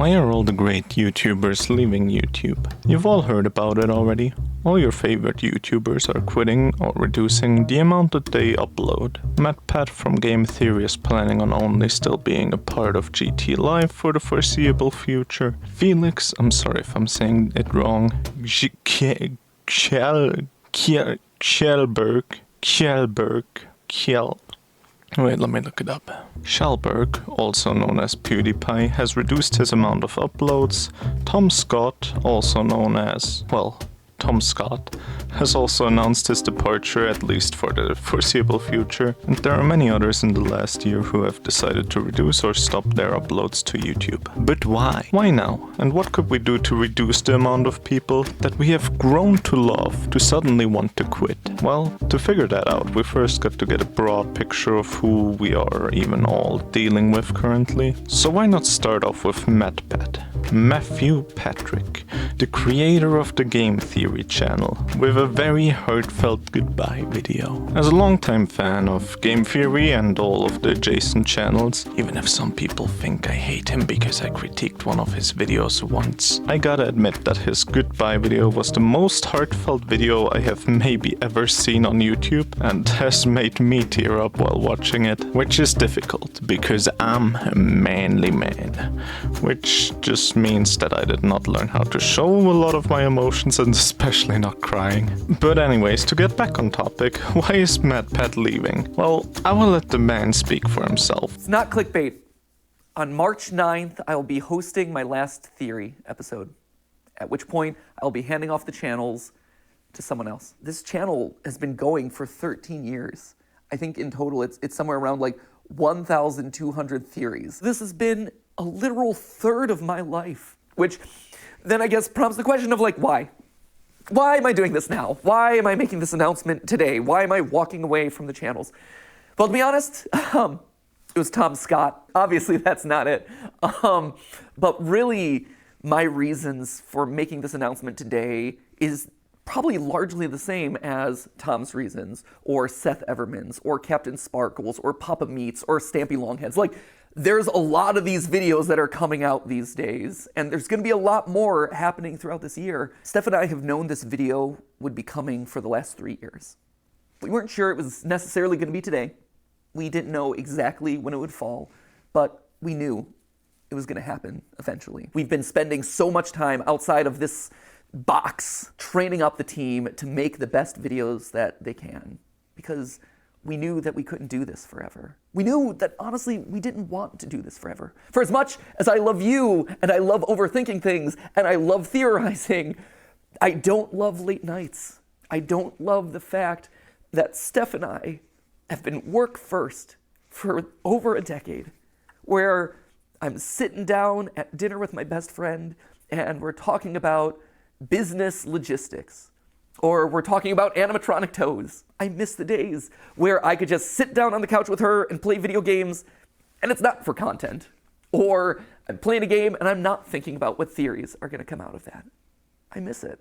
Why are all the great YouTubers leaving YouTube? You've all heard about it already. All your favorite YouTubers are quitting or reducing the amount that they upload. MatPat from Game Theory is planning on only still being a part of GT Live for the foreseeable future. Felix, I'm sorry if I'm saying it wrong, Wait, let me look it up. Kjellberg, also known as PewDiePie, has reduced his amount of uploads. Tom Scott, also known as, Tom Scott, has also announced his departure, at least for the foreseeable future, and there are many others in the last year who have decided to reduce or stop their uploads to YouTube. But why? Why now? And what could we do to reduce the amount of people that we have grown to love to suddenly want to quit? Well, to figure that out, we first got to get a broad picture of who we are even all dealing with currently. So why not start off with MatPat? Matthew Patrick, the creator of the Game Theory channel, with a very heartfelt goodbye video. As a longtime fan of Game Theory and all of the adjacent channels, even if some people think I hate him because I critiqued one of his videos once, I gotta admit that his goodbye video was the most heartfelt video I have maybe ever seen on YouTube, and has made me tear up while watching it, which is difficult because I'm a manly man, which just means that I did not learn how to show a lot of my emotions, and especially not crying. But anyways, to get back on topic, why is MatPat leaving? Well, I will let the man speak for himself. It's not clickbait. On March 9th, I will be hosting my last Theory episode, at which point I'll be handing off the channels to someone else. This channel has been going for 13 years. I think in total it's somewhere around like 1,200 theories. This has been a literal third of my life, which then I guess prompts the question of like, why? Why am I doing this now? Why am I making this announcement today? Why am I walking away from the channels? Well, to be honest, it was Tom Scott. Obviously, that's not it. But really, my reasons for making this announcement today is probably largely the same as Tom's reasons, or Seth Everman's, or Captain Sparkles, or Papa Meats, or Stampy Longheads. Like, there's a lot of these videos that are coming out these days, and there's gonna be a lot more happening throughout this year. Steph and I have known this video would be coming for the last 3 years. We weren't sure it was necessarily gonna be today. We didn't know exactly when it would fall, but we knew it was gonna happen eventually. We've been spending so much time outside of this box training up the team to make the best videos that they can, because we knew that we couldn't do this forever. We knew that, honestly, we didn't want to do this forever. For as much as I love you, and I love overthinking things, and I love theorizing, I don't love late nights. I don't love the fact that Steph and I have been work first for over a decade, where I'm sitting down at dinner with my best friend, and we're talking about business logistics, or we're talking about animatronic toes. I miss the days where I could just sit down on the couch with her and play video games, and it's not for content. Or I'm playing a game and I'm not thinking about what theories are gonna come out of that. I miss it.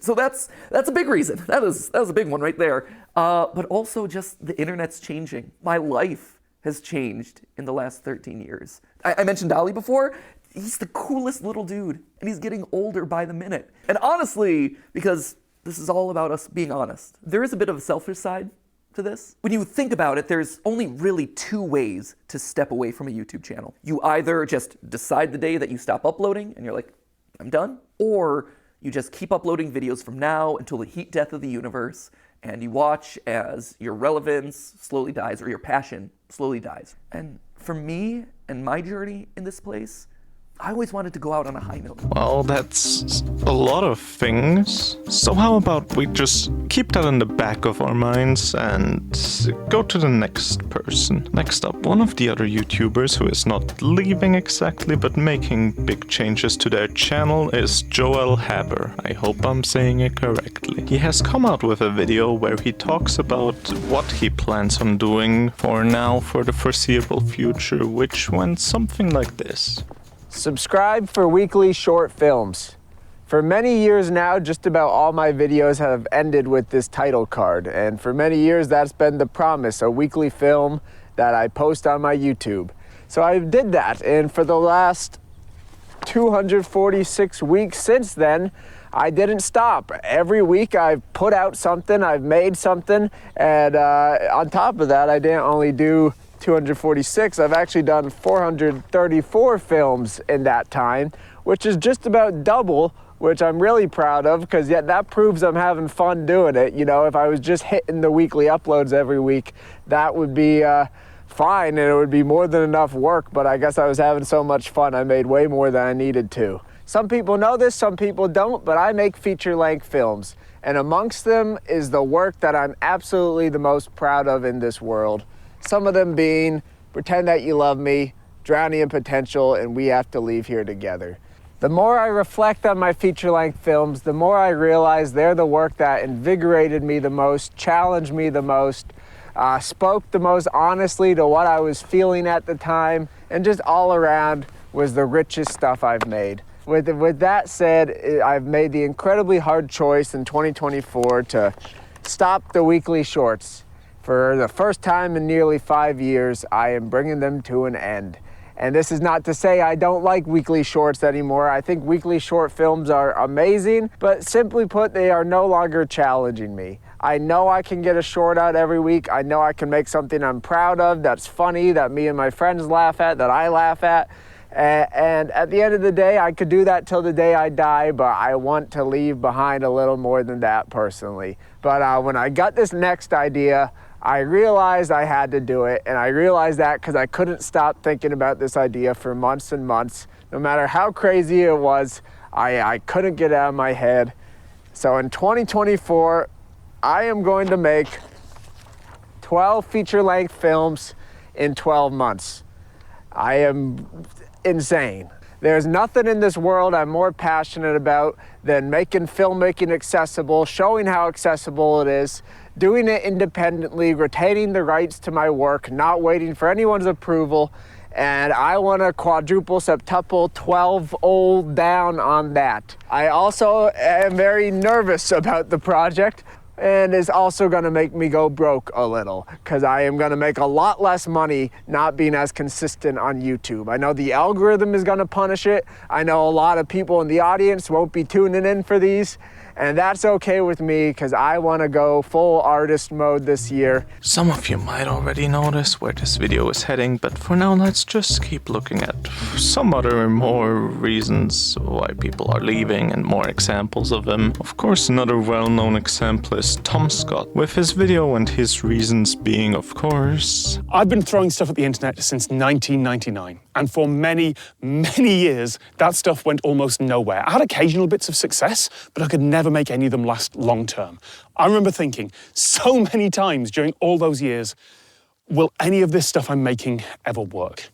So that's a big reason. That was a big one right there. But also just the internet's changing. My life has changed in the last 13 years. I mentioned Dolly before. He's the coolest little dude, and he's getting older by the minute. And honestly, because this is all about us being honest, there is a bit of a selfish side to this. When you think about it, there's only really 2 ways to step away from a YouTube channel. You either just decide the day that you stop uploading, and you're like, I'm done, or you just keep uploading videos from now until the heat death of the universe, and you watch as your relevance slowly dies, or your passion slowly dies. And for me and my journey in this place, I always wanted to go out on a high note. Well, that's a lot of things. So how about we just keep that in the back of our minds and go to the next person. Next up, one of the other YouTubers who is not leaving exactly, but making big changes to their channel is Joel Haber. I hope I'm saying it correctly. He has come out with a video where he talks about what he plans on doing for the foreseeable future, which went something like this. Subscribe for weekly short films. For many years now, just about all my videos have ended with this title card, and for many years that's been the promise, a weekly film that I post on my YouTube. So I did that, and for the last 246 weeks since then, I didn't stop. Every week I've put out something, I've made something, and on top of that, I didn't only do 246, I've actually done 434 films in that time, which is just about double, which I'm really proud of, because yet that proves I'm having fun doing it. You know, if I was just hitting the weekly uploads every week, that would be fine, and it would be more than enough work, but I guess I was having so much fun, I made way more than I needed to. Some people know this, some people don't, but I make feature-length films, and amongst them is the work that I'm absolutely the most proud of in this world. Some of them being Pretend That You Love Me, Drowning in Potential, and We Have to Leave Here Together. The more I reflect on my feature-length films, the more I realize they're the work that invigorated me the most, challenged me the most, spoke the most honestly to what I was feeling at the time, and just all around was the richest stuff I've made. With that said, I've made the incredibly hard choice in 2024 to stop the weekly shorts. For the first time in nearly 5 years, I am bringing them to an end. And this is not to say I don't like weekly shorts anymore. I think weekly short films are amazing, but simply put, they are no longer challenging me. I know I can get a short out every week. I know I can make something I'm proud of, that's funny, that me and my friends laugh at, that I laugh at. And at the end of the day, I could do that till the day I die, but I want to leave behind a little more than that personally. But when I got this next idea, I realized I had to do it, and I realized that because I couldn't stop thinking about this idea for months and months. No matter how crazy it was, I couldn't get it out of my head. So in 2024, I am going to make 12 feature-length films in 12 months. I am insane. There's nothing in this world I'm more passionate about than making filmmaking accessible, showing how accessible it is, doing it independently, retaining the rights to my work, not waiting for anyone's approval, and I want to quadruple, septuple, 12-fold down on that. I also am very nervous about the project, and it's also going to make me go broke a little, because I am going to make a lot less money not being as consistent on YouTube. I know the algorithm is going to punish it. I know a lot of people in the audience won't be tuning in for these, and that's okay with me, because I want to go full artist mode this year. Some of you might already notice where this video is heading, but for now let's just keep looking at some other more reasons why people are leaving and more examples of them. Of course, another well-known example is Tom Scott, with his video and his reasons being, of course... I've been throwing stuff at the internet since 1999, and for many, many years, that stuff went almost nowhere. I had occasional bits of success, but I could never make any of them last long term. I remember thinking so many times during all those years, will any of this stuff I'm making ever work?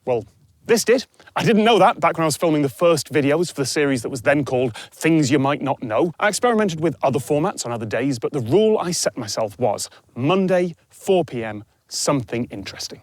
Well, this did. I didn't know that back when I was filming the first videos for the series that was then called Things You Might Not Know. I experimented with other formats on other days, but the rule I set myself was Monday, 4 p.m, something interesting.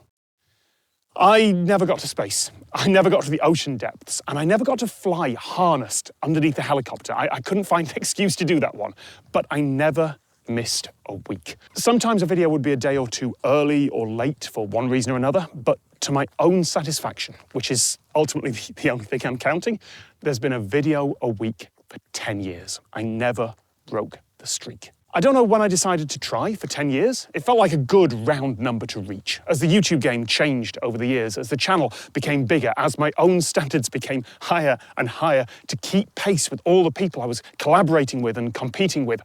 I never got to space. I never got to the ocean depths, and I never got to fly harnessed underneath a helicopter. I couldn't find an excuse to do that one, but I never missed a week. Sometimes a video would be a day or two early or late for one reason or another, but to my own satisfaction, which is ultimately the only thing I'm counting, there's been a video a week for 10 years. I never broke the streak. I don't know when I decided to try for 10 years. It felt like a good round number to reach. As the YouTube game changed over the years, as the channel became bigger, as my own standards became higher and higher to keep pace with all the people I was collaborating with and competing with,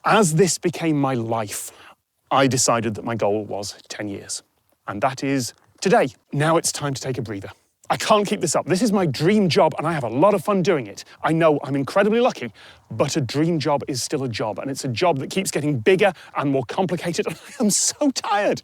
as this became my life, I decided that my goal was 10 years. And that is today. Now it's time to take a breather. I can't keep this up. This is my dream job, and I have a lot of fun doing it. I know I'm incredibly lucky, but a dream job is still a job, and it's a job that keeps getting bigger and more complicated, and I am so tired.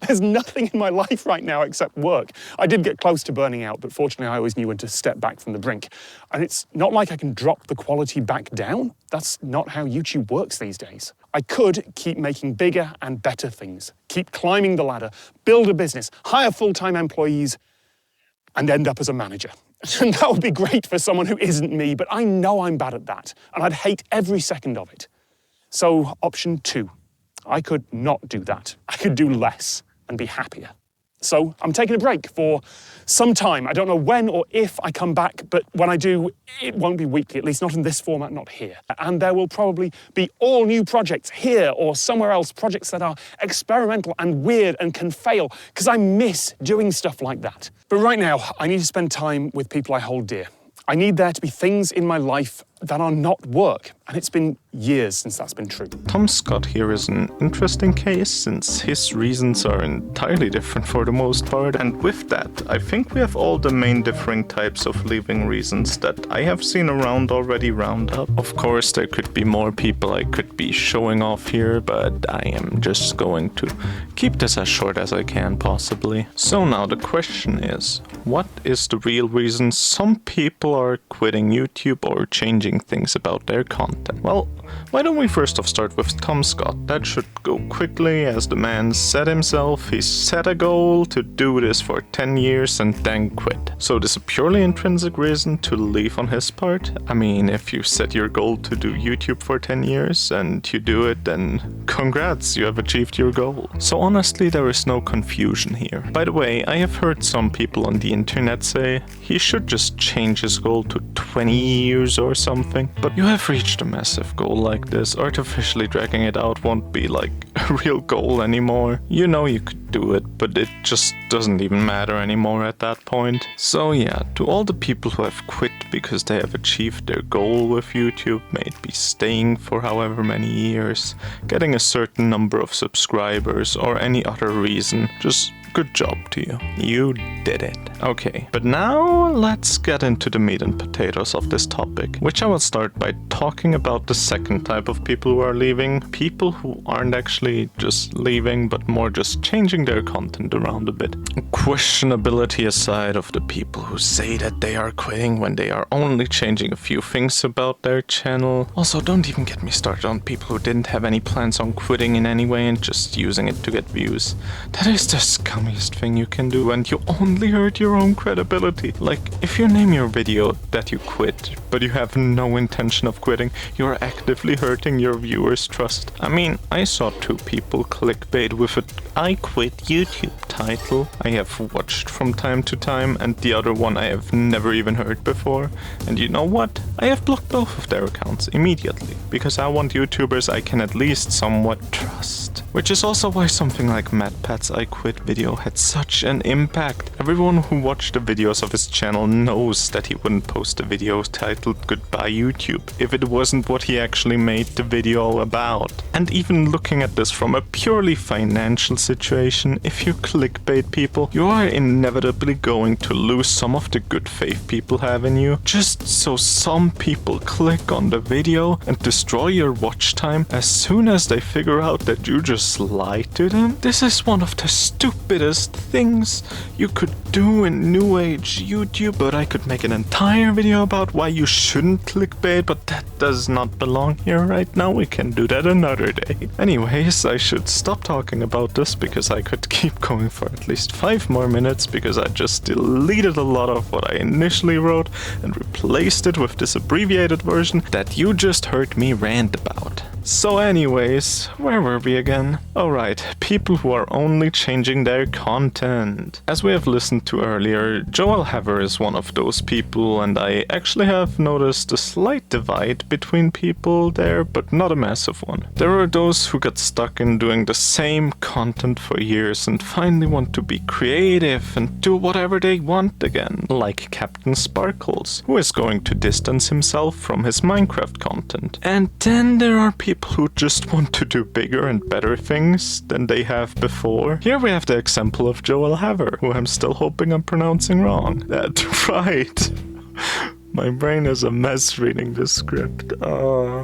There's nothing in my life right now except work. I did get close to burning out, but fortunately I always knew when to step back from the brink. And it's not like I can drop the quality back down. That's not how YouTube works these days. I could keep making bigger and better things, keep climbing the ladder, build a business, hire full-time employees, and end up as a manager. And that would be great for someone who isn't me, but I know I'm bad at that, and I'd hate every second of it. So option 2, I could not do that. I could do less and be happier. So I'm taking a break for some time. I don't know when or if I come back, but when I do, it won't be weekly, at least not in this format, not here. And there will probably be all new projects here or somewhere else, projects that are experimental and weird and can fail, because I miss doing stuff like that. But right now, I need to spend time with people I hold dear. I need there to be things in my life that are not work, and it's been years since that's been true. Tom Scott here is an interesting case, since his reasons are entirely different for the most part, and with that, I think we have all the main differing types of leaving reasons that I have seen around already round up. Of course, there could be more people I could be showing off here, but I am just going to keep this as short as I can possibly. So now the question is, what is the real reason some people are quitting YouTube or changing things about their content? Well, why don't we first off start with Tom Scott? That should go quickly, as the man said himself, he set a goal to do this for 10 years and then quit. So this is a purely intrinsic reason to leave on his part? I mean, if you set your goal to do YouTube for 10 years and you do it, then congrats, you have achieved your goal. So honestly, there is no confusion here. By the way, I have heard some people on the internet say he should just change his goal to 20 years or something. But you have reached a massive goal like this. Artificially dragging it out won't be like a real goal anymore. You know you could do it, but it just doesn't even matter anymore at that point. So yeah, to all the people who have quit because they have achieved their goal with YouTube, may it be staying for however many years, getting a certain number of subscribers, or any other reason, just good job to you. You did it. Okay, but now let's get into the meat and potatoes of this topic, which I will start by talking about the second type of people who are leaving. People who aren't actually just leaving, but more just changing their content around a bit. Questionability aside of the people who say that they are quitting when they are only changing a few things about their channel. Also, don't even get me started on people who didn't have any plans on quitting in any way and just using it to get views. That is the scummiest thing you can do, and you only hurt your own credibility. Like, if you name your video that you quit, but you have no intention of quitting, you are actively hurting your viewers' trust. I mean, I saw 2 people clickbait with a "I quit YouTube" title I have watched from time to time, and the other one I have never even heard before. And you know what? I have blocked both of their accounts immediately, because I want YouTubers I can at least somewhat trust. Which is also why something like MatPat's I Quit video had such an impact. Everyone who watched the videos of his channel knows that he wouldn't post a video titled "Goodbye YouTube" if it wasn't what he actually made the video about. And even looking at this from a purely financial situation, if you clickbait people, you are inevitably going to lose some of the good faith people have in you, just so some people click on the video and destroy your watch time as soon as they figure out that you just lied to them. This is one of the stupidest things you could do in new age YouTube, but I could make an entire video about why you shouldn't clickbait, but that does not belong here right now. We can do that another day. Anyways, I should stop talking about this because I could keep going for at least 5 more minutes, because I just deleted a lot of what I initially wrote and replaced it with this abbreviated version that you just heard me rant about. So anyways, where were we again? Alright, people who are only changing their content. As we have listened to earlier, Joel Haver is one of those people, and I actually have noticed a slight divide between people there, but not a massive one. There are those who got stuck in doing the same content for years and finally want to be creative and do whatever they want again, like Captain Sparkles, who is going to distance himself from his Minecraft content. And then there are people who just want to do bigger and better things than they have before. Here we have the example of Joel Haver, who I'm still hoping I'm pronouncing wrong. That's right. My brain is a mess reading this script.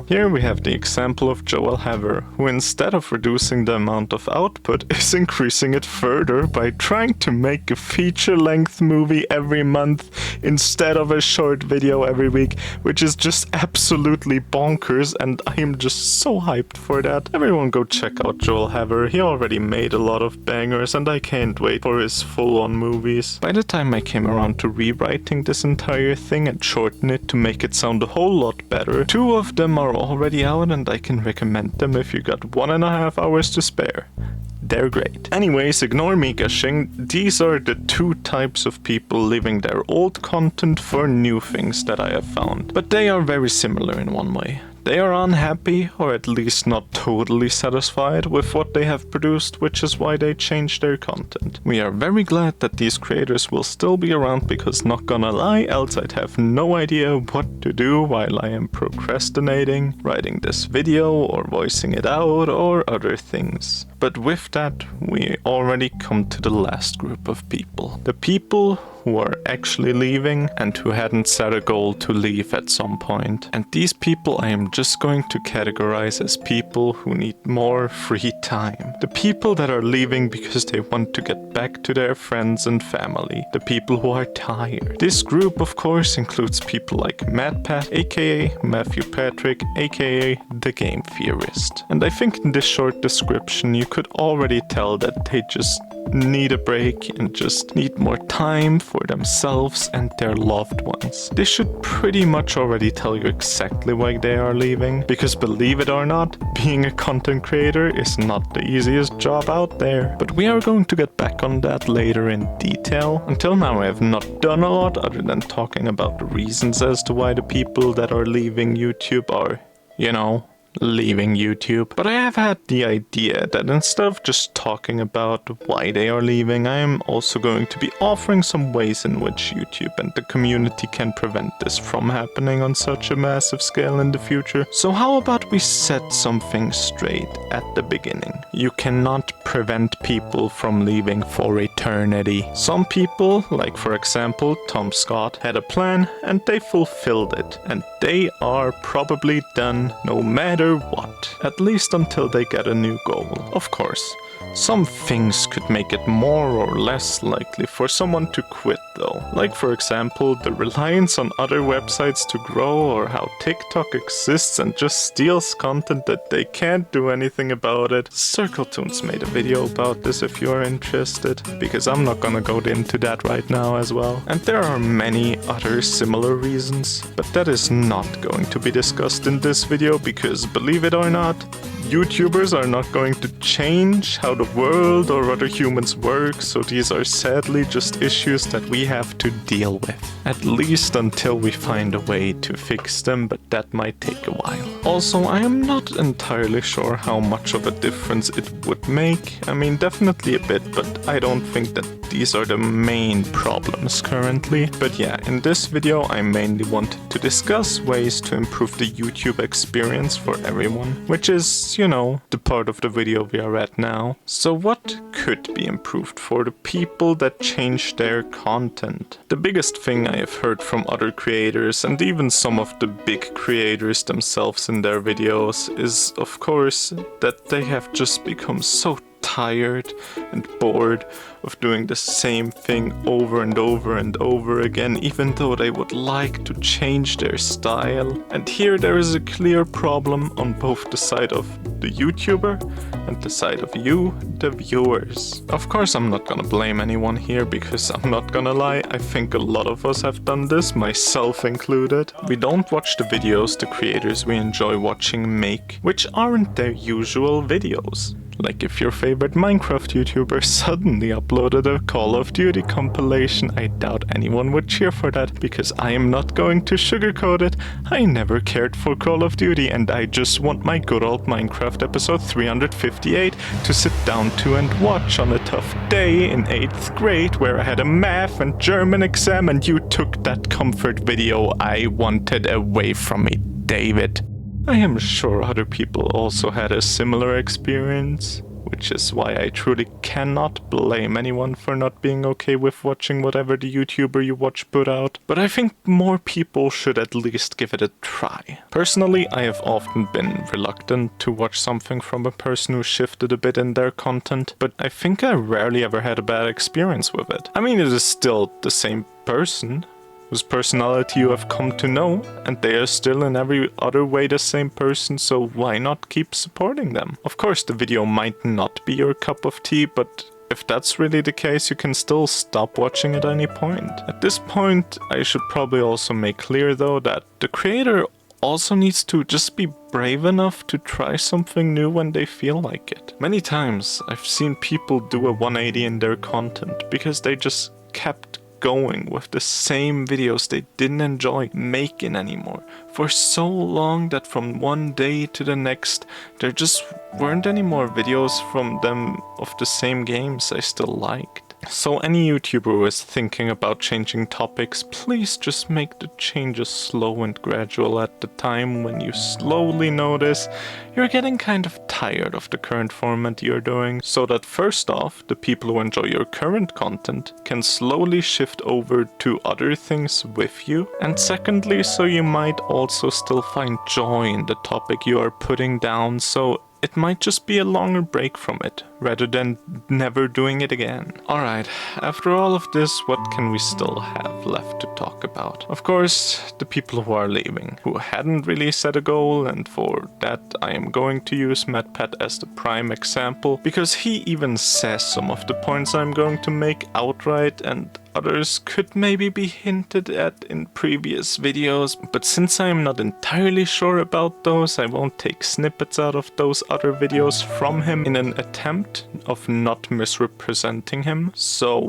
Here we have the example of Joel Haver, who instead of reducing the amount of output is increasing it further by trying to make a feature-length movie every month instead of a short video every week, which is just absolutely bonkers, and I am just so hyped for that. Everyone go check out Joel Haver. He already made a lot of bangers, and I can't wait for his full-on movies. By the time I came around to rewriting this entire thing and shorten it to make it sound a whole lot better, 2 of them are already out, and I can recommend them if you got 1.5 hours to spare. they're great. Anyways, ignore me gushing. These are the two types of people leaving their old content for new things that I have found. But they are very similar in one way. They are unhappy, or at least not totally satisfied with what they have produced, which is why they changed their content. We are very glad that these creators will still be around, because not gonna lie, else I'd have no idea what to do while I am procrastinating, writing this video or voicing it out or other things. But with that, we already come to the last group of people. The people who are actually leaving and who hadn't set a goal to leave at some point. And these people I am just going to categorize as people who need more free time. The people that are leaving because they want to get back to their friends and family. The people who are tired. This group of course includes people like MadPat, aka Matthew Patrick, aka The Game Theorist. And I think in this short description you could already tell that they just need a break and just need more time for themselves and their loved ones. This should pretty much already tell you exactly why they are leaving, because believe it or not, being a content creator is not the easiest job out there. But we are going to get back on that later in detail. Until now I have not done a lot other than talking about the reasons as to why the people that are leaving YouTube are, you know, leaving YouTube. But I have had the idea that instead of just talking about why they are leaving, I am also going to be offering some ways in which YouTube and the community can prevent this from happening on such a massive scale in the future. So how about we set something straight at the beginning? You cannot prevent people from leaving for eternity. Some people, like for example Tom Scott, had a plan and they fulfilled it, and they are probably done no matter what, at least until they get a new goal. Of course, some things could make it more or less likely for someone to quit though, like for example the reliance on other websites to grow, or how TikTok exists and just steals content that they can't do anything about it. CircleToons made a video about this if you are interested, because I'm not gonna go into that right now as well. And there are many other similar reasons, but that is not going to be discussed in this video, because believe it or not, YouTubers are not going to change how the world or other humans work, so these are sadly just issues that we have to deal with. At least until we find a way to fix them, but that might take a while. Also, I am not entirely sure how much of a difference it would make. I mean, definitely a bit, but I don't think that these are the main problems currently. But yeah, in this video I mainly wanted to discuss ways to improve the YouTube experience for everyone, which is, you know, the part of the video we are at now. So what could be improved for the people that change their content? The biggest thing I have heard from other creators, and even some of the big creators themselves in their videos, is of course that they have just become so tired and bored of doing the same thing over and over and over again, even though they would like to change their style. And here there is a clear problem on both the side of the YouTuber and the side of you, the viewers. Of course I'm not gonna blame anyone here, because I'm not gonna lie, I think a lot of us have done this, myself included. We don't watch the videos the creators we enjoy watching make, which aren't their usual videos. Like if your favorite Minecraft YouTuber suddenly uploaded a Call of Duty compilation, I doubt anyone would cheer for that, because I am not going to sugarcoat it. I never cared for Call of Duty, and I just want my good old Minecraft episode 358 to sit down to and watch on a tough day in 8th grade where I had a math and German exam and you took that comfort video I wanted away from me, David. I am sure other people also had a similar experience, which is why I truly cannot blame anyone for not being okay with watching whatever the YouTuber you watch put out. But I think more people should at least give it a try. Personally, I have often been reluctant to watch something from a person who shifted a bit in their content, but I think I rarely ever had a bad experience with it. I mean, it is still the same person whose personality you have come to know, and they are still in every other way the same person, so why not keep supporting them? Of course, the video might not be your cup of tea, but if that's really the case, you can still stop watching at any point. At this point, I should probably also make clear though that the creator also needs to just be brave enough to try something new when they feel like it. Many times I've seen people do a 180 in their content because they just kept going with the same videos they didn't enjoy making anymore for so long that from one day to the next there just weren't any more videos from them of the same games I still liked. So any YouTuber who is thinking about changing topics, please just make the changes slow and gradual at the time when you slowly notice you're getting kind of tired of the current format you're doing, so that first off, the people who enjoy your current content can slowly shift over to other things with you, and secondly, so you might also still find joy in the topic you are putting down, so it might just be a longer break from it, rather than never doing it again. Alright, after all of this, what can we still have left to talk about? Of course, the people who are leaving, who hadn't really set a goal, and for that I am going to use MatPat as the prime example, because he even says some of the points I'm going to make outright, and others could maybe be hinted at in previous videos, but since I am not entirely sure about those, I won't take snippets out of those other videos from him in an attempt of not misrepresenting him. So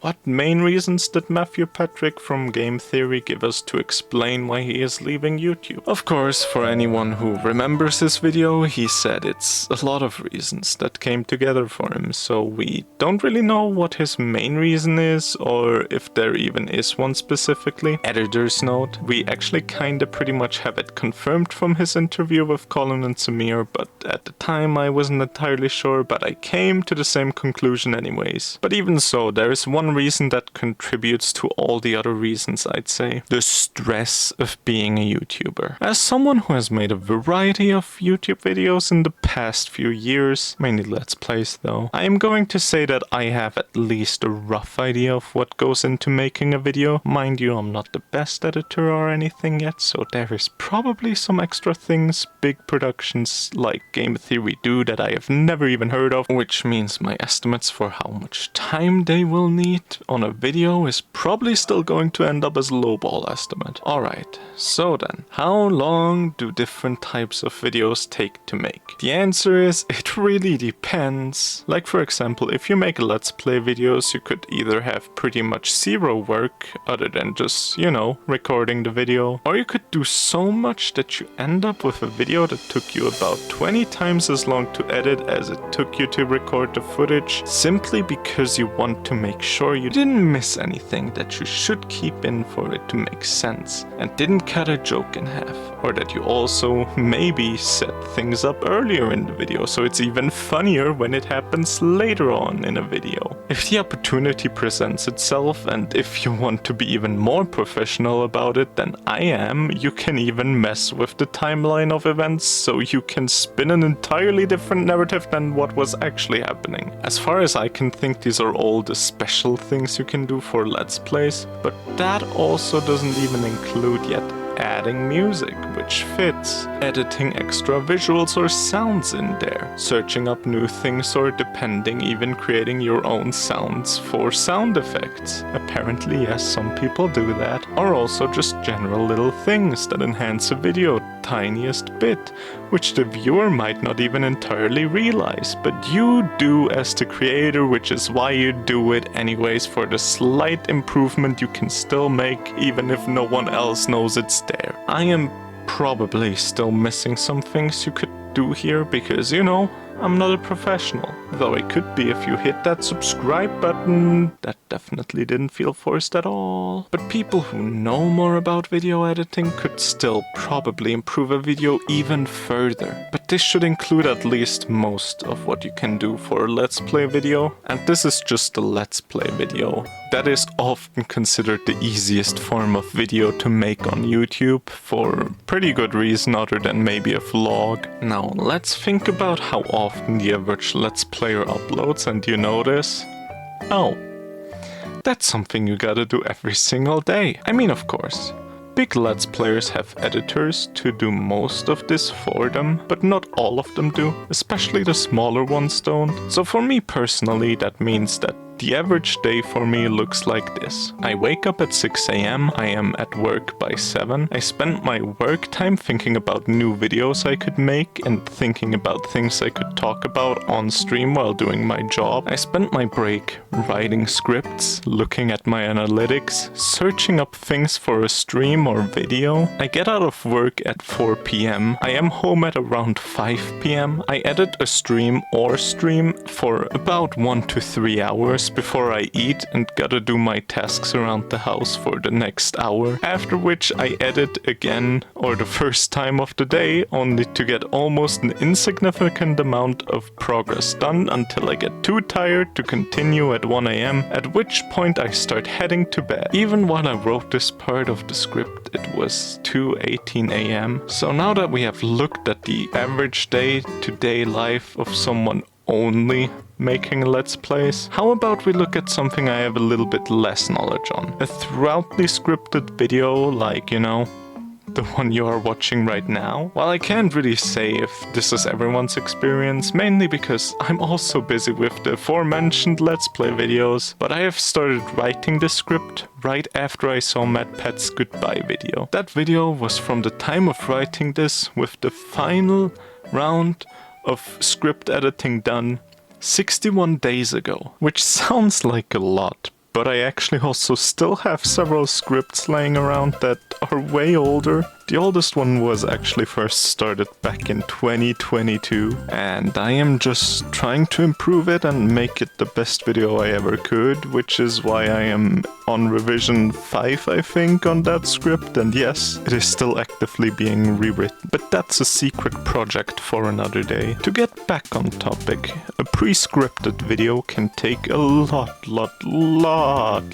what main reasons did Matthew Patrick from Game Theory give us to explain why he is leaving YouTube? Of course, for anyone who remembers this video, he said it's a lot of reasons that came together for him, so we don't really know what his main reason is, or if there even is one specifically. Editor's note, we actually kinda pretty much have it confirmed from his interview with Colin and Samir, but at the time I wasn't entirely sure, but I came to the same conclusion anyways. But even so, there is one reason that contributes to all the other reasons, I'd say. The stress of being a YouTuber. As someone who has made a variety of YouTube videos in the past few years, mainly Let's Plays though, I am going to say that I have at least a rough idea of what goes into making a video. Mind you, I'm not the best editor or anything yet, so there is probably some extra things big productions like Game Theory do that I have never even heard of, which means my estimates for how much time they will need on a video is probably still going to end up as a lowball estimate. Alright, so then, how long do different types of videos take to make? The answer is, it really depends. Like for example, if you make Let's Play videos, you could either have pretty much zero work other than just, you know, recording the video, or you could do so much that you end up with a video that took you about 20 times as long to edit as it took you to record the footage, simply because you want to make sure you didn't miss anything that you should keep in for it to make sense, and didn't cut a joke in half, or that you also maybe set things up earlier in the video so it's even funnier when it happens later on in a video. If the opportunity presents itself, and if you want to be even more professional about it than I am, you can even mess with the timeline of events so you can spin an entirely different narrative than what was actually happening. As far as I can think, these are all the special things you can do for Let's Plays, but that also doesn't even include yet adding music, which fits, editing extra visuals or sounds in there, searching up new things, or depending even creating your own sounds for sound effects. Apparently yes, some people do that. Or also just general little things that enhance a video tiniest bit, which the viewer might not even entirely realize, but you do as the creator, which is why you do it anyways, for the slight improvement you can still make even if no one else knows it's there. I am probably still missing some things you could do here because, you know, I'm not a professional, though I could be if you hit that subscribe button. That definitely didn't feel forced at all. But people who know more about video editing could still probably improve a video even further. But this should include at least most of what you can do for a Let's Play video. And this is just a Let's Play video. That is often considered the easiest form of video to make on YouTube, for pretty good reason other than maybe a vlog. Now let's think about how often the average Let's Player uploads, and you notice, oh, that's something you gotta do every single day. I mean, of course, big Let's Players have editors to do most of this for them, but not all of them do, especially the smaller ones don't. So for me personally, that means that The average day for me looks like this. I wake up at 6 AM, I am at work by 7. I spend my work time thinking about new videos I could make and thinking about things I could talk about on stream while doing my job. I spend my break writing scripts, looking at my analytics, searching up things for a stream or video. I get out of work at 4 PM. I am home at around 5 PM. I edit a stream or stream for about 1 to 3 hours before I eat and gotta do my tasks around the house for the next hour. After which I edit again, or the first time of the day, only to get almost an insignificant amount of progress done until I get too tired to continue at 1 AM, at which point I start heading to bed. Even while I wrote this part of the script, it was 2:18 AM. So now that we have looked at the average day-to-day life of someone only making Let's Plays, how about we look at something I have a little bit less knowledge on? A thoroughly scripted video like, you know, the one you are watching right now? Well, I can't really say if this is everyone's experience, mainly because I'm also busy with the aforementioned Let's Play videos, but I have started writing the script right after I saw MatPat's goodbye video. That video was from the time of writing this, with the final round of script editing done 61 days ago, which sounds like a lot, but I actually also still have several scripts laying around that are way older. The oldest one was actually first started back in 2022, and I am just trying to improve it and make it the best video I ever could, which is why I am on revision 5, I think, on that script, and yes, it is still actively being rewritten. But that's a secret project for another day. To get back on topic, a pre-scripted video can take a lot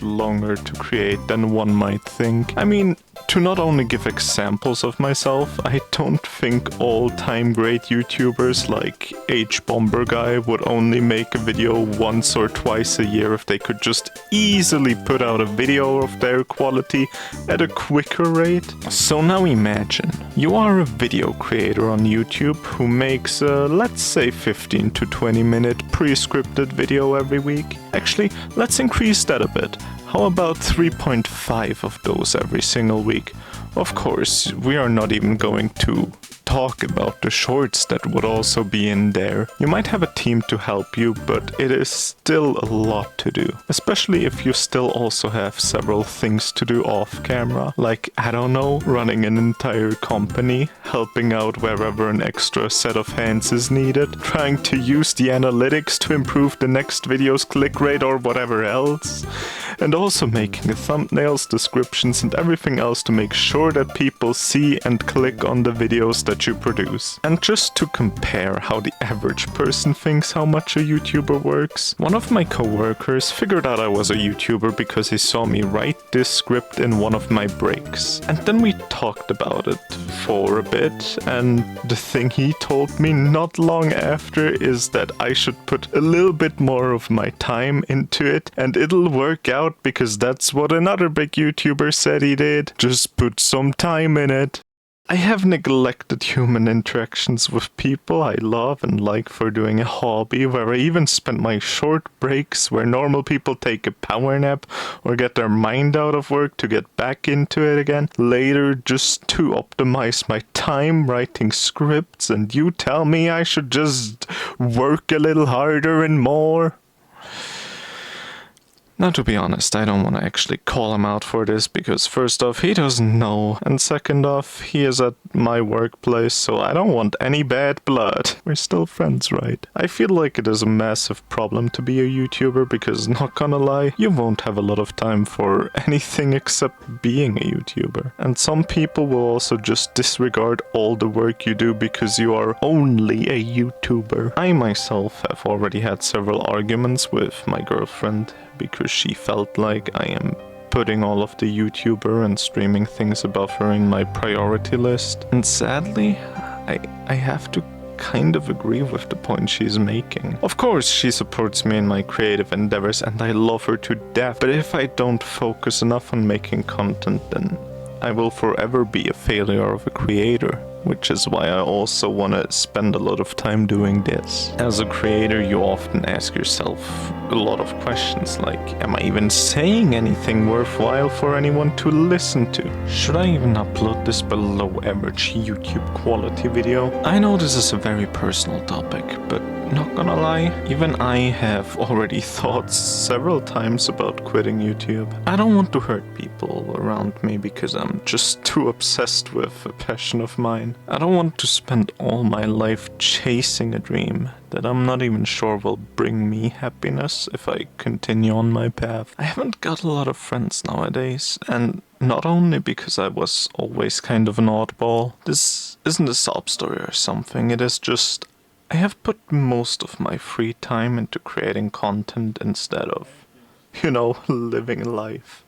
longer to create than one might think. I mean, to not only give examples of myself, I don't think all-time great YouTubers like HBomberGuy would only make a video once or twice a year if they could just easily put out a video of their quality at a quicker rate. So now imagine, you are a video creator on YouTube who makes a, let's say, 15 to 20 minute pre-scripted video every week. Actually, let's increase that a bit. How about 3.5 of those every single week? Of course, we are not even going to talk about the shorts that would also be in there. You might have a team to help you, but it is still a lot to do. Especially if you still also have several things to do off camera. Like, I don't know, running an entire company, helping out wherever an extra set of hands is needed, trying to use the analytics to improve the next video's click rate or whatever else. And also making the thumbnails, descriptions, and everything else to make sure that people see and click on the videos that you produce. And just to compare how the average person thinks how much a YouTuber works, one of my co-workers figured out I was a YouTuber because he saw me write this script in one of my breaks. And then we talked about it for a bit, and the thing he told me not long after is that I should put a little bit more of my time into it and it'll work out, because that's what another big YouTuber said he did. Just put some time in it. I have neglected human interactions with people I love and like for doing a hobby, where I even spent my short breaks where normal people take a power nap or get their mind out of work to get back into it again later, just to optimize my time writing scripts, and you tell me I should just work a little harder and more? Now, to be honest, I don't want to actually call him out for this, because first off, he doesn't know, and second off, he is at my workplace, so I don't want any bad blood. We're still friends, right? I feel like it is a massive problem to be a YouTuber, because, not gonna lie, you won't have a lot of time for anything except being a YouTuber. And some people will also just disregard all the work you do because you are only a YouTuber. I myself have already had several arguments with my girlfriend, because she felt like I am putting all of the YouTuber and streaming things above her in my priority list. And sadly, I have to kind of agree with the point she's making. Of course, she supports me in my creative endeavors and I love her to death, but if I don't focus enough on making content, then I will forever be a failure of a creator. Which is why I also want to spend a lot of time doing this. As a creator, you often ask yourself a lot of questions like, am I even saying anything worthwhile for anyone to listen to? Should I even upload this below average YouTube quality video? I know this is a very personal topic, but not gonna lie, even I have already thought several times about quitting YouTube. I don't want to hurt people around me because I'm just too obsessed with a passion of mine. I don't want to spend all my life chasing a dream that I'm not even sure will bring me happiness if I continue on my path. I haven't got a lot of friends nowadays, and not only because I was always kind of an oddball. This isn't a sob story or something, it is just I have put most of my free time into creating content instead of, living life.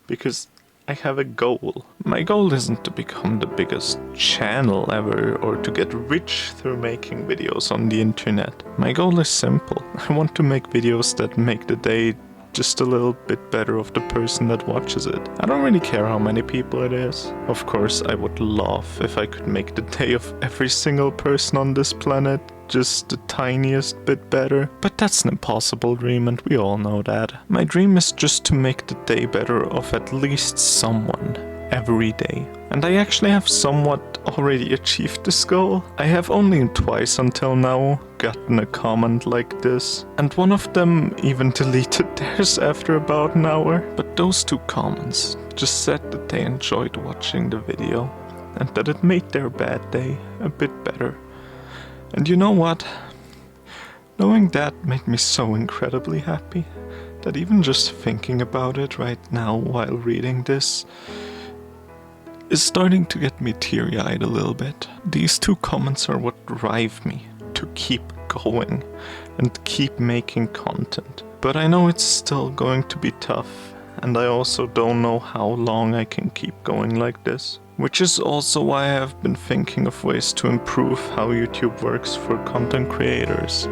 Because I have a goal. My goal isn't to become the biggest channel ever or to get rich through making videos on the internet. My goal is simple. I want to make videos that make the day just a little bit better of the person that watches it. I don't really care how many people it is. Of course, I would love if I could make the day of every single person on this planet just the tiniest bit better. But that's an impossible dream and we all know that. My dream is just to make the day better of at least someone every day. And I actually have somewhat already achieved this goal. I have only twice until now gotten a comment like this, and one of them even deleted theirs after about an hour. But those two comments just said that they enjoyed watching the video and that it made their bad day a bit better. And you know what? Knowing that made me so incredibly happy that even just thinking about it right now while reading this is starting to get me teary-eyed a little bit. These two comments are what drive me to keep going and keep making content. But I know it's still going to be tough, and I also don't know how long I can keep going like this. Which is also why I have been thinking of ways to improve how YouTube works for content creators,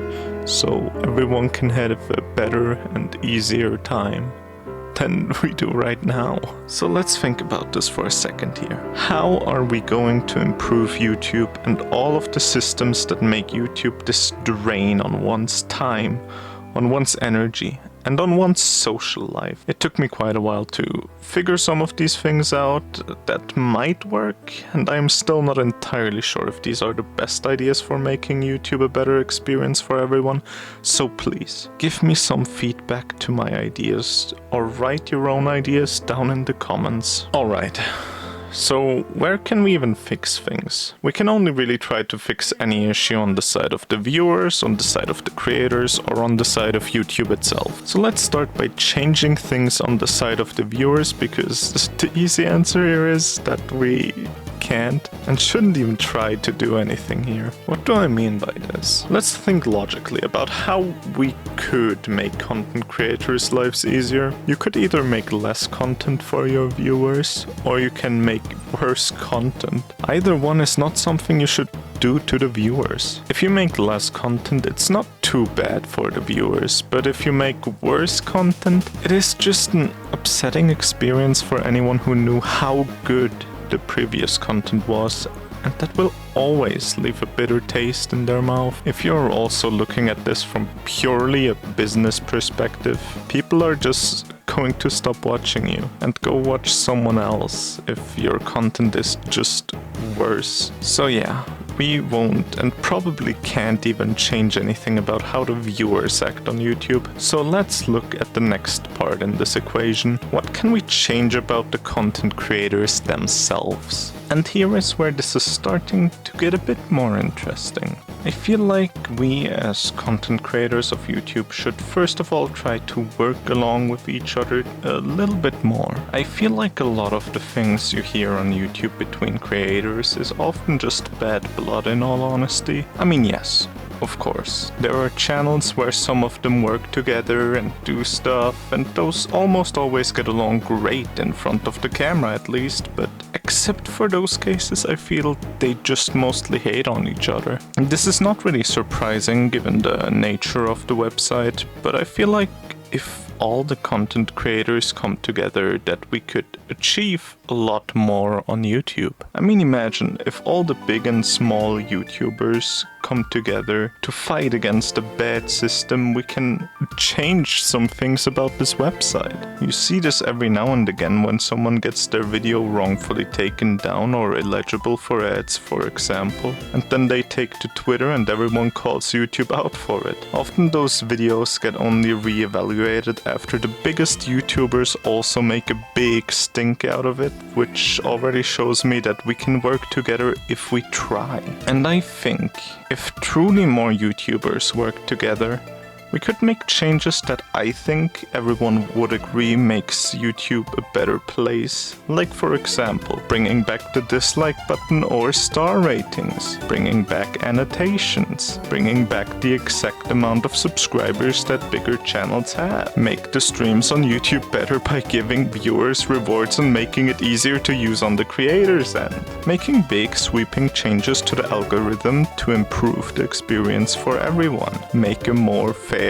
so everyone can have a better and easier time than we do right now. So let's think about this for a second here. How are we going to improve YouTube and all of the systems that make YouTube this drain on one's time, on one's energy, and on one's social life? It took me quite a while to figure some of these things out that might work, and I'm still not entirely sure if these are the best ideas for making YouTube a better experience for everyone. So please, give me some feedback to my ideas, or write your own ideas down in the comments. Alright. So where can we even fix things? We can only really try to fix any issue on the side of the viewers, on the side of the creators, or on the side of YouTube itself. So let's start by changing things on the side of the viewers, because the easy answer here is that we can't and shouldn't even try to do anything here. What do I mean by this? Let's think logically about how we could make content creators' lives easier. You could either make less content for your viewers, or you can make worse content. Either one is not something you should do to the viewers. If you make less content, it's not too bad for the viewers, but if you make worse content, it is just an upsetting experience for anyone who knew how good the previous content was, and that will always leave a bitter taste in their mouth. If you're also looking at this from purely a business perspective, people are just going to stop watching you and go watch someone else if your content is just worse. So yeah, we won't and probably can't even change anything about how the viewers act on YouTube. So let's look at the next part in this equation. What can we change about the content creators themselves? And here is where this is starting to get a bit more interesting. I feel like we as content creators of YouTube should first of all try to work along with each other a little bit more. I feel like a lot of the things you hear on YouTube between creators is often just bad blood, in all honesty. I mean, yes, of course, there are channels where some of them work together and do stuff, and those almost always get along great in front of the camera at least, but except for those cases, I feel they just mostly hate on each other. And this is not really surprising given the nature of the website, but I feel like if all the content creators come together, that we could achieve a lot more on YouTube. I mean, imagine if all the big and small YouTubers come together to fight against a bad system, we can change some things about this website. You see this every now and again when someone gets their video wrongfully taken down or illegible for ads, for example, and then they take to Twitter and everyone calls YouTube out for it. Often those videos get only re-evaluated after the biggest YouTubers also make a big stink out of it, which already shows me that we can work together if we try. And I think if truly more YouTubers work together, we could make changes that I think everyone would agree makes YouTube a better place. Like, for example, bringing back the dislike button or star ratings, bringing back annotations, bringing back the exact amount of subscribers that bigger channels have, make the streams on YouTube better by giving viewers rewards and making it easier to use on the creators' end, making big sweeping changes to the algorithm to improve the experience for everyone, make a more fair...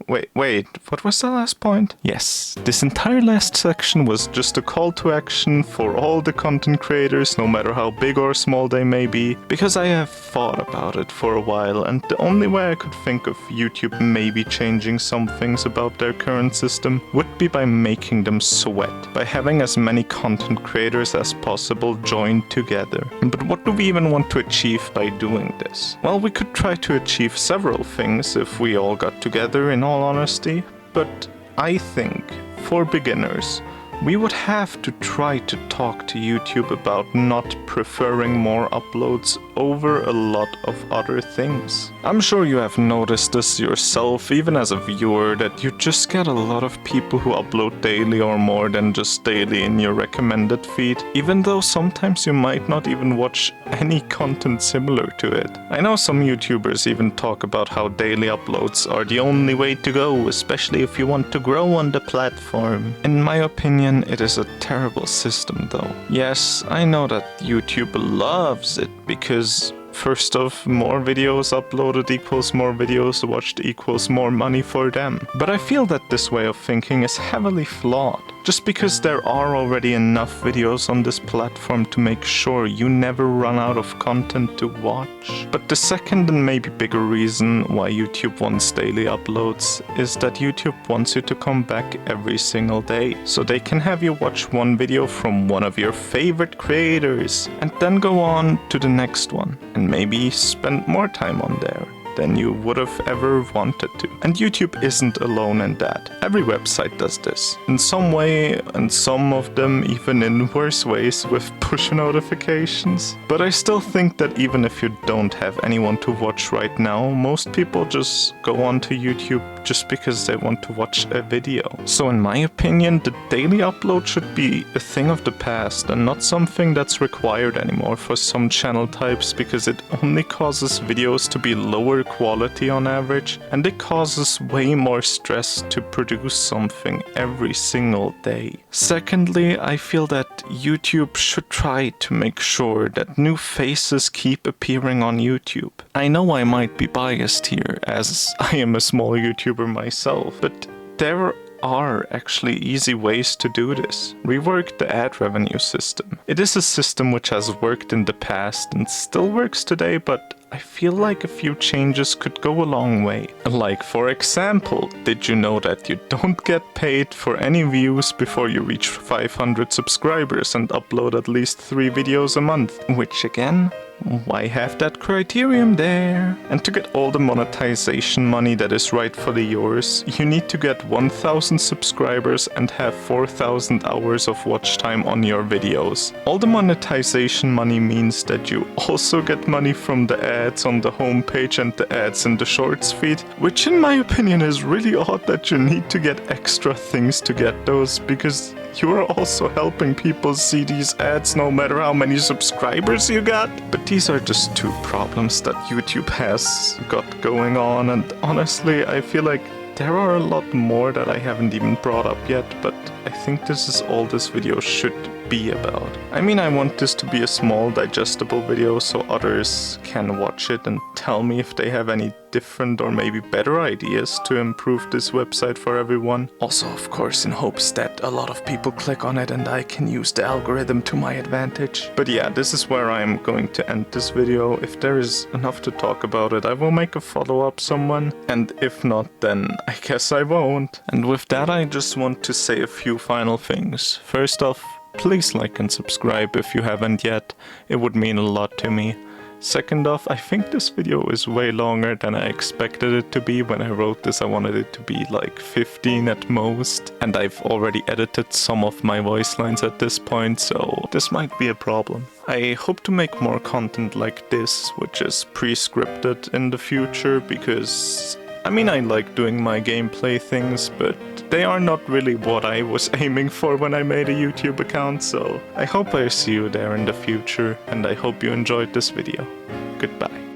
Wait, what was the last point? Yes, this entire last section was just a call to action for all the content creators, no matter how big or small they may be, because I have thought about it for a while, and the only way I could think of YouTube maybe changing some things about their current system would be by making them sweat, by having as many content creators as possible join together. But what do we even want to achieve by doing this? Well, we could try to achieve several things if we all got together, in all honesty, but I think, for beginners, we would have to try to talk to YouTube about not preferring more uploads over a lot of other things. I'm sure you have noticed this yourself, even as a viewer, that you just get a lot of people who upload daily or more than just daily in your recommended feed, even though sometimes you might not even watch any content similar to it. I know some YouTubers even talk about how daily uploads are the only way to go, especially if you want to grow on the platform. In my opinion, it is a terrible system though. Yes, I know that YouTube loves it because first off, more videos uploaded equals more videos watched equals more money for them. But I feel that this way of thinking is heavily flawed. Just because there are already enough videos on this platform to make sure you never run out of content to watch. But the second and maybe bigger reason why YouTube wants daily uploads is that YouTube wants you to come back every single day, so they can have you watch one video from one of your favorite creators and then go on to the next one and maybe spend more time on there than you would have ever wanted to. And YouTube isn't alone in that. Every website does this in some way, and some of them even in worse ways with push notifications. But I still think that even if you don't have anyone to watch right now, most people just go onto YouTube just because they want to watch a video. So in my opinion, the daily upload should be a thing of the past and not something that's required anymore for some channel types, because it only causes videos to be lower quality on average, and it causes way more stress to produce something every single day. Secondly, I feel that YouTube should try to make sure that new faces keep appearing on YouTube. I know I might be biased here, as I am a small YouTuber myself, but there are actually easy ways to do this. Rework the ad revenue system. It is a system which has worked in the past and still works today, but I feel like a few changes could go a long way. Like, for example, did you know that you don't get paid for any views before you reach 500 subscribers and upload at least 3 videos a month? Which again, why have that criterion there? And to get all the monetization money that is rightfully yours, you need to get 1000 subscribers and have 4000 hours of watch time on your videos. All the monetization money means that you also get money from the ads on the homepage and the ads in the shorts feed, which in my opinion is really odd that you need to get extra things to get those, because you are also helping people see these ads no matter how many subscribers you got. But these are just 2 problems that YouTube has got going on, and honestly I feel like there are a lot more that I haven't even brought up yet, but I think this is all this video should be about. I mean, I want this to be a small, digestible video so others can watch it and tell me if they have any different or maybe better ideas to improve this website for everyone. Also, of course, in hopes that a lot of people click on it and I can use the algorithm to my advantage. But yeah, this is where I'm going to end this video. If there is enough to talk about it, I will make a follow-up someone, and if not, then I guess I won't. And with that, I just want to say a few final things. First off, please like and subscribe if you haven't yet. It would mean a lot to me. Second off, I think this video is way longer than I expected it to be. When I wrote this, I wanted it to be like 15 at most, and I've already edited some of my voice lines at this point, so this might be a problem. I hope to make more content like this, which is pre-scripted in the future, because I mean, I like doing my gameplay things, but they are not really what I was aiming for when I made a YouTube account, so I hope I see you there in the future, and I hope you enjoyed this video. Goodbye.